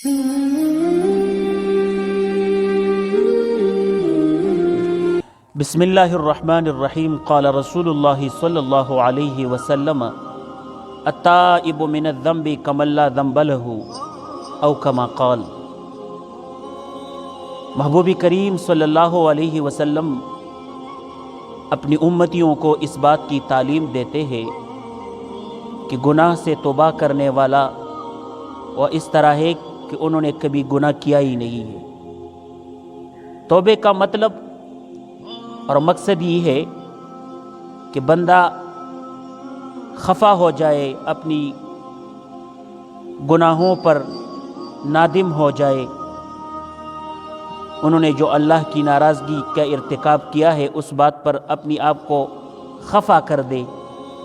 بسم اللہ الرحمن الرحیم قال رسول اللہ صلی اللہ علیہ وسلم التائب من الذنب کمن لا ذنب له او کما قال۔ محبوب کریم صلی اللہ علیہ وسلم اپنی امتیوں کو اس بات کی تعلیم دیتے ہیں کہ گناہ سے توبہ کرنے والا وہ اس طرح ہے کہ انہوں نے کبھی گناہ کیا ہی نہیں ہے۔ توبے کا مطلب اور مقصد یہ ہے کہ بندہ خفا ہو جائے، اپنی گناہوں پر نادم ہو جائے، انہوں نے جو اللہ کی ناراضگی کا ارتکاب کیا ہے اس بات پر اپنی آپ کو خفا کر دے،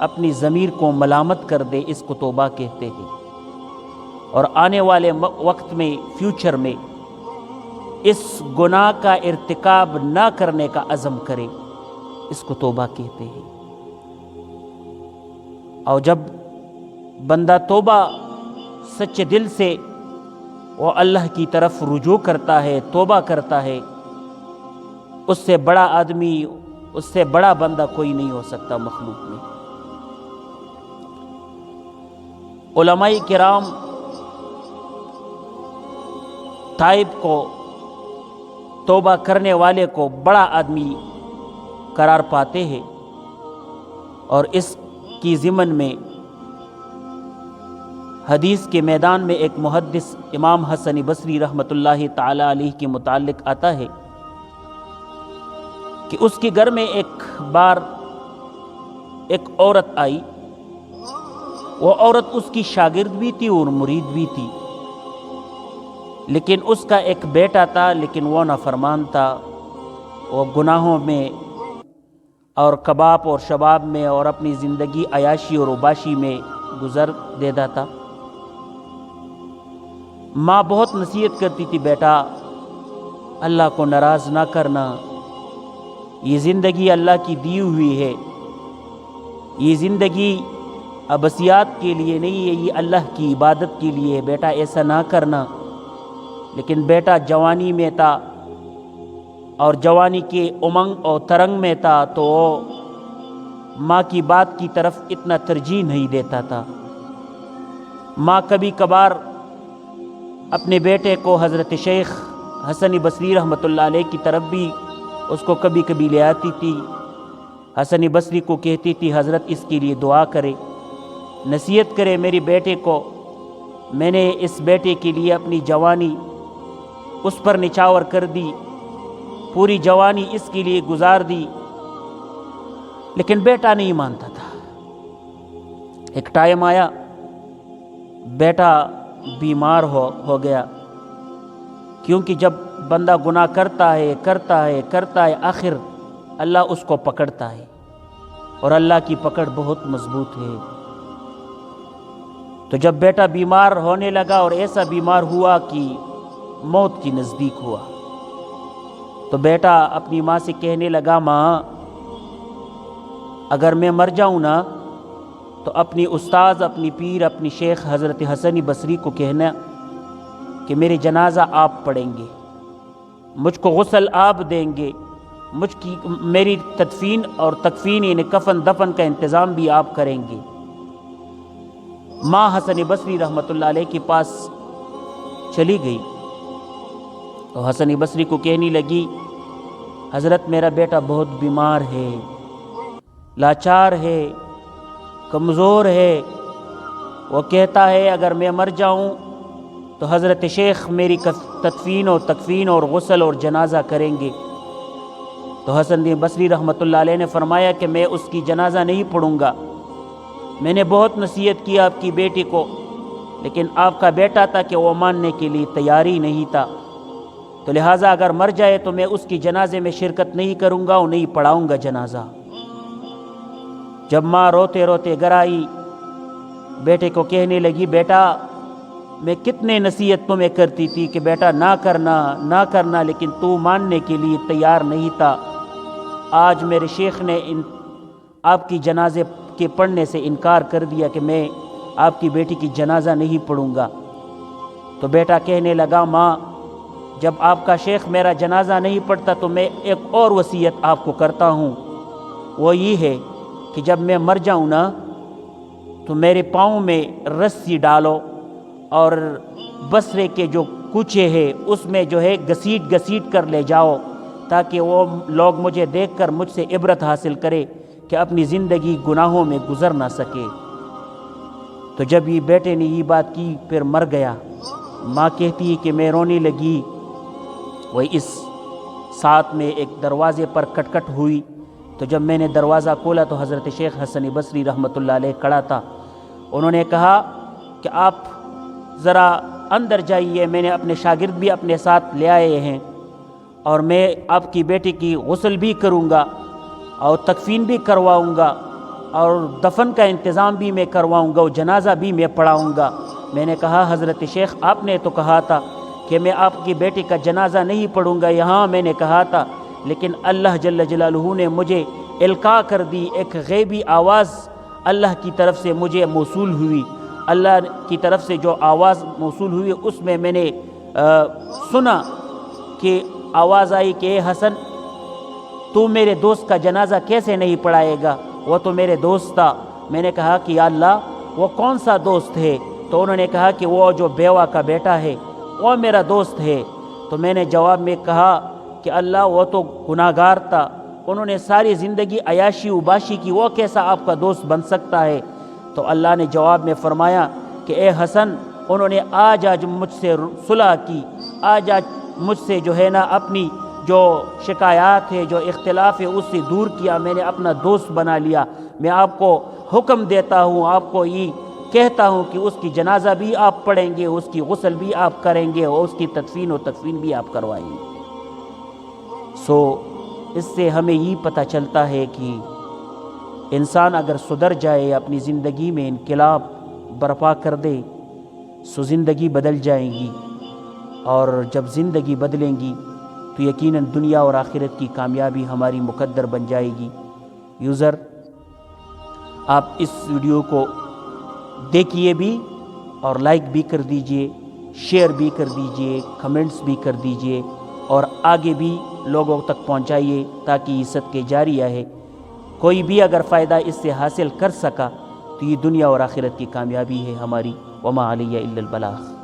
اپنی ضمیر کو ملامت کر دے، اس کو توبہ کہتے ہیں۔ اور آنے والے وقت میں، فیوچر میں اس گناہ کا ارتکاب نہ کرنے کا عزم کرے، اس کو توبہ کہتے ہیں۔ اور جب بندہ توبہ سچے دل سے وہ اللہ کی طرف رجوع کرتا ہے، توبہ کرتا ہے، اس سے بڑا آدمی، اس سے بڑا بندہ کوئی نہیں ہو سکتا مخلوق میں۔ علماء کرام تائب کو، توبہ کرنے والے کو بڑا آدمی قرار پاتے ہیں، اور اس کی ضمن میں حدیث کے میدان میں ایک محدث امام حسن بصری رحمۃ اللہ تعالی علیہ کے متعلق آتا ہے کہ اس کے گھر میں ایک بار ایک عورت آئی۔ وہ عورت اس کی شاگرد بھی تھی اور مرید بھی تھی، لیکن اس کا ایک بیٹا تھا، لیکن وہ نافرمان تھا، وہ گناہوں میں اور کباب اور شباب میں اور اپنی زندگی عیاشی اور عباشی میں گزر دیتا تھا۔ ماں بہت نصیحت کرتی تھی، بیٹا اللہ کو ناراض نہ کرنا، یہ زندگی اللہ کی دی ہوئی ہے، یہ زندگی ابسیات کے لیے نہیں ہے، یہ اللہ کی عبادت کے لیے ہے، بیٹا ایسا نہ کرنا۔ لیکن بیٹا جوانی میں تھا اور جوانی کے امنگ اور ترنگ میں تھا، تو وہ ماں کی بات کی طرف اتنا ترجیح نہیں دیتا تھا۔ ماں کبھی کبھار اپنے بیٹے کو حضرت شیخ حسن بصری رحمۃ اللہ علیہ کی طرف بھی اس کو کبھی کبھی لے آتی تھی۔ حسن بصری کو کہتی تھی، حضرت اس کے لیے دعا کرے، نصیحت کرے میرے بیٹے کو، میں نے اس بیٹے کے لیے اپنی جوانی اس پر نچھاور کر دی، پوری جوانی اس کے لیے گزار دی، لیکن بیٹا نہیں مانتا تھا۔ ایک ٹائم آیا، بیٹا بیمار ہو گیا، کیونکہ جب بندہ گناہ کرتا ہے، آخر اللہ اس کو پکڑتا ہے، اور اللہ کی پکڑ بہت مضبوط ہے۔ تو جب بیٹا بیمار ہونے لگا اور ایسا بیمار ہوا کہ موت کی نزدیک ہوا، تو بیٹا اپنی ماں سے کہنے لگا، ماں اگر میں مر جاؤں نا تو اپنی استاذ، اپنی پیر، اپنی شیخ حضرت حسن بصری کو کہنا کہ میرے جنازہ آپ پڑھیں گے، مجھ کو غسل آپ دیں گے، میری تدفین اور تکفین یعنی کفن دفن کا انتظام بھی آپ کریں گے۔ ماں حسن بصری رحمۃ اللہ علیہ کے پاس چلی گئی، تو حسن بصری کو کہنے لگی، حضرت میرا بیٹا بہت بیمار ہے، لاچار ہے، کمزور ہے، وہ کہتا ہے اگر میں مر جاؤں تو حضرت شیخ میری تدفین اور تکفین اور غسل اور جنازہ کریں گے۔ تو حسن بصری رحمۃ اللہ علیہ نے فرمایا کہ میں اس کی جنازہ نہیں پڑھوں گا، میں نے بہت نصیحت کی آپ کی بیٹی کو، لیکن آپ کا بیٹا تھا کہ وہ ماننے کے لیے تیاری نہیں تھا، تو لہٰذا اگر مر جائے تو میں اس کی جنازے میں شرکت نہیں کروں گا اور نہیں پڑھاؤں گا جنازہ۔ جب ماں روتے روتے گھر آئی، بیٹے کو کہنے لگی، بیٹا میں کتنے نصیحت تمہیں کرتی تھی کہ بیٹا نہ کرنا، لیکن تو ماننے کے لیے تیار نہیں تھا۔ آج میرے شیخ نے آپ کی جنازے کے پڑھنے سے انکار کر دیا کہ میں آپ کی بیٹی کی جنازہ نہیں پڑھوں گا۔ تو بیٹا کہنے لگا ماں جب آپ کا شیخ میرا جنازہ نہیں پڑھتا تو میں ایک اور وصیت آپ کو کرتا ہوں، وہ یہ ہے کہ جب میں مر جاؤں نا تو میرے پاؤں میں رسی ڈالو اور بصرے کے جو کوچے ہے اس میں جو ہے گھسیٹ گھسیٹ کر لے جاؤ، تاکہ وہ لوگ مجھے دیکھ کر مجھ سے عبرت حاصل کرے کہ اپنی زندگی گناہوں میں گزر نہ سکے۔ تو جب یہ بیٹے نے یہ بات کی پھر مر گیا۔ ماں کہتی ہے کہ میں رونے لگی۔ وہ اس ساتھ میں ایک دروازے پر کھٹکھٹ ہوئی، تو جب میں نے دروازہ کھولا تو حضرت شیخ حسن بصری رحمۃ اللہ علیہ کھڑا تھا۔ انہوں نے کہا کہ آپ ذرا اندر جائیے، میں نے اپنے شاگرد بھی اپنے ساتھ لے آئے ہیں اور میں آپ کی بیٹی کی غسل بھی کروں گا اور تکفین بھی کرواؤں گا اور دفن کا انتظام بھی میں کرواؤں گا اور جنازہ بھی میں پڑھاؤں گا۔ میں نے کہا حضرت شیخ آپ نے تو کہا تھا کہ میں آپ کی بیٹی کا جنازہ نہیں پڑھوں گا، یہاں میں نے کہا تھا، لیکن اللہ جل جلالہ نے مجھے القاء کر دی، ایک غیبی آواز اللہ کی طرف سے مجھے موصول ہوئی۔ اللہ کی طرف سے جو آواز موصول ہوئی اس میں نے سنا کہ آواز آئی کہ اے حسن تو میرے دوست کا جنازہ کیسے نہیں پڑھائے گا، وہ تو میرے دوست تھا۔ میں نے کہا کہ یا اللہ وہ کون سا دوست ہے؟ تو انہوں نے کہا کہ وہ جو بیوہ کا بیٹا ہے وہ میرا دوست ہے۔ تو میں نے جواب میں کہا کہ اللہ وہ تو گناہ گار تھا، انہوں نے ساری زندگی عیاشی وباشی کی، وہ کیسا آپ کا دوست بن سکتا ہے؟ تو اللہ نے جواب میں فرمایا کہ اے حسن انہوں نے آج مجھ سے صلح کی، آج مجھ سے جو ہے نا اپنی جو شکایات ہے جو اختلاف ہے اس سے دور کیا، میں نے اپنا دوست بنا لیا۔ میں آپ کو حکم دیتا ہوں، آپ کو یہ کہتا ہوں کہ اس کی جنازہ بھی آپ پڑھیں گے، اس کی غسل بھی آپ کریں گے اور اس کی تدفین و تکفین بھی آپ کروائیں گے۔ اس سے ہمیں یہ پتہ چلتا ہے کہ انسان اگر سدھر جائے، اپنی زندگی میں انقلاب برپا کر دے، سو زندگی بدل جائے گی، اور جب زندگی بدلیں گی تو یقیناً دنیا اور آخرت کی کامیابی ہماری مقدر بن جائے گی۔ یوزر آپ اس ویڈیو کو دیکھیے بھی اور لائک بھی کر دیجئے، شیئر بھی کر دیجئے، کمنٹس بھی کر دیجئے اور آگے بھی لوگوں تک پہنچائیے تاکہ یہ صدقہ جاریہ ہے۔ کوئی بھی اگر فائدہ اس سے حاصل کر سکا تو یہ دنیا اور آخرت کی کامیابی ہے ہماری۔ وما علیہ الا البلاغ۔